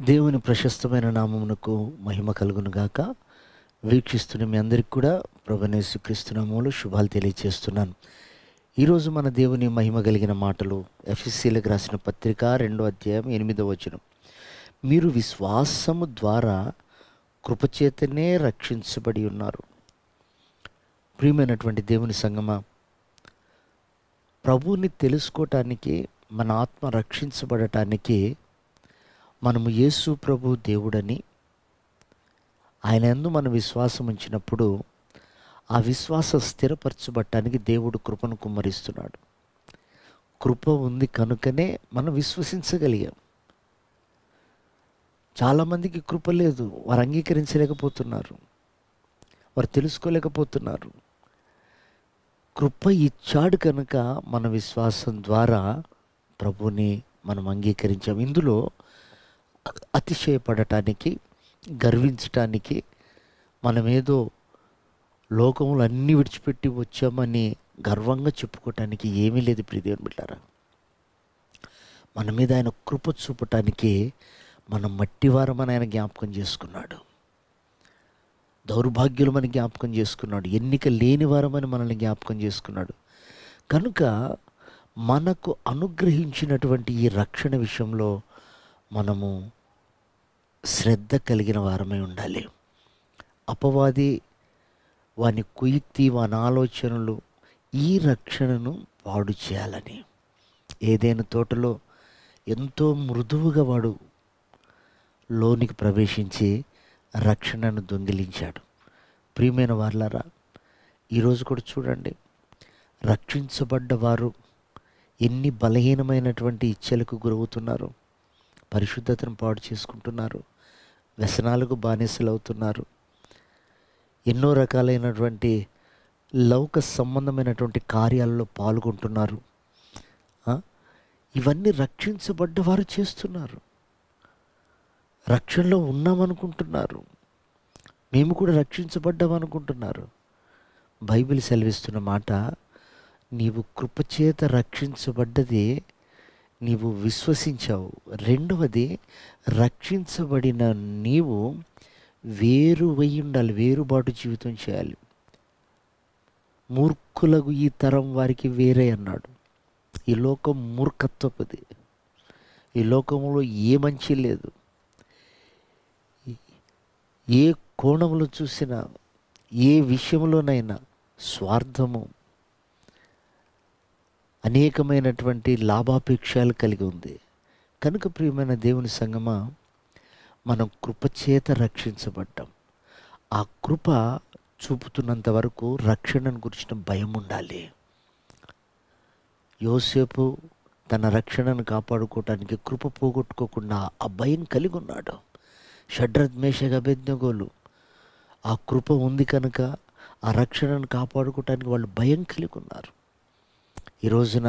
దేవుని ప్రశస్తమైన నామమునకు మహిమ కలుగును గాక. వీక్షిస్తున్న మీ అందరికి కూడా ప్రభువైన యేసుక్రీస్తు నామములో శుభాలు తెలియజేస్తున్నాను. ఈరోజు మన దేవుని మహిమ కలిగిన మాటలు ఎఫెసీయులకు రాసిన పత్రిక 2వ అధ్యాయం 8వ వచనం. మీరు విశ్వాసము ద్వారా కృపచేతనే రక్షించబడి ఉన్నారు. ప్రియమైనటువంటి దేవుని సంగమా, ప్రభువుని తెలుసుకోవటానికి, మన ఆత్మ రక్షించబడటానికి మనము యేసు ప్రభు దేవుడని, ఆయన యందు మన విశ్వాసం ఉంచినప్పుడు ఆ విశ్వాసం స్థిరపరచబడటానికి దేవుడు కృపను కుమ్మరిస్తున్నాడు. కృప ఉంది కనుకనే మనం విశ్వసించగలిగాం. చాలామందికి కృప లేదు, వారు అంగీకరించలేకపోతున్నారు, వారు తెలుసుకోలేకపోతున్నారు. కృప ఇచ్చాడు కనుక మన విశ్వాసం ద్వారా ప్రభువుని మనం అంగీకరించాం. ఇందులో అతిశయపడటానికి, గర్వించటానికి, మనమేదో లోకములు అన్నీ విడిచిపెట్టి వచ్చామని గర్వంగా చెప్పుకోవటానికి ఏమీ లేదు. ప్రియదేవుని బిడ్డలారా, మన మీద ఆయన కృప చూపటానికి మనం మట్టివారమని ఆయన జ్ఞాపకం చేసుకున్నాడు. దౌర్భాగ్యులమని జ్ఞాపకం చేసుకున్నాడు. ఎన్నిక లేని వారమని మనల్ని జ్ఞాపకం చేసుకున్నాడు. కనుక మనకు అనుగ్రహించినటువంటి ఈ రక్షణ విషయంలో మనము శ్రద్ధ కలిగిన వారమై ఉండాలి. అపవాది వాని కుయుక్తి, వాని ఆలోచనలు ఈ రక్షణను పాడు చేయాలని, ఏదైనా తోటలో ఎంతో మృదువుగా వాడు లోనికి ప్రవేశించి రక్షణను దొంగిలించాడు. ప్రియమైన వారలారా, ఈరోజు కూడా చూడండి, రక్షించబడ్డవారు ఎన్ని బలహీనమైనటువంటి ఇచ్చలకు గురవుతున్నారు. పరిశుద్ధతను పాడు చేసుకుంటున్నారు, వ్యసనాలకు బానిసలు అవుతున్నారు, ఎన్నో రకాలైనటువంటి లౌక సంబంధమైనటువంటి కార్యాలలో పాల్గొంటున్నారు. ఇవన్నీ రక్షించబడ్డవారు చేస్తున్నారు. రక్షణలో ఉన్నామనుకుంటున్నారు, మేము కూడా రక్షించబడ్డామనుకుంటున్నారు. బైబిల్ సెలవిస్తున్న మాట, నీవు కృపచేత రక్షించబడ్డది నీవు విశ్వసించావు. రెండవది, రక్షించబడిన నీవు వేరువై ఉండాలి, వేరుబాటు జీవితం చేయాలి. మూర్ఖులకు ఈ తరం వారికి వేరే అన్నాడు. ఈ లోకం మూర్ఖత్వపుది. ఈ లోకంలో ఏ మంచి లేదు. ఏ కోణంలో చూసినా, ఏ విషయంలోనైనా స్వార్థము, అనేకమైనటువంటి లాభాపేక్షలు కలిగి ఉంది. కనుక ప్రియమైన దేవుని సంగమా, మనం కృపచేత రక్షించబడ్డాం. ఆ కృప చూపుతున్నంత వరకు రక్షణను గురించిన భయం ఉండాలి. యోసేపు తన రక్షణను కాపాడుకోవటానికి కృప పోగొట్టుకోకుండా ఆ భయం కలిగి ఉన్నాడు. షడ్రక్, మేషక్, అబేద్నెగోలు ఆ కృప ఉంది కనుక ఆ రక్షణను కాపాడుకోవటానికి వాళ్ళు భయం కలిగి ఉన్నారు. ఈ రోజున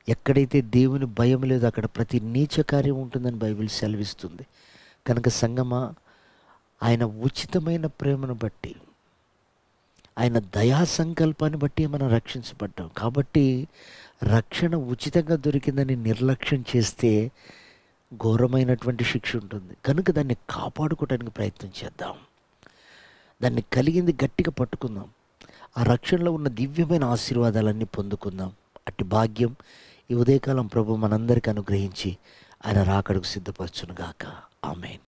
ఎక్కడైతే దేవుని భయం లేదో అక్కడ ప్రతి నీచ కార్యం ఉంటుందని బైబిల్ సెలవిస్తుంది. కనుక సంగమా, ఆయన ఉచితమైన ప్రేమను బట్టి, ఆయన దయా సంకల్పాన్ని బట్టి మనం రక్షించబడ్డాం. కాబట్టి రక్షణ ఉచితంగా దొరికిందని నిర్లక్ష్యం చేస్తే ఘోరమైనటువంటి శిక్ష ఉంటుంది. కనుక దాన్ని కాపాడుకోవడానికి ప్రయత్నం చేద్దాం. దాన్ని కలిగింది గట్టిగా పట్టుకుందాం. ఆ రక్షణలో ఉన్న దివ్యమైన ఆశీర్వాదాలన్నీ పొందుకుందాం. అట్టి భాగ్యం ఈ ఉదయకాలం ప్రభు మనందరికీ అనుగ్రహించి ఆయన రాకడకు సిద్ధపరచునుగాక. ఆమేన్.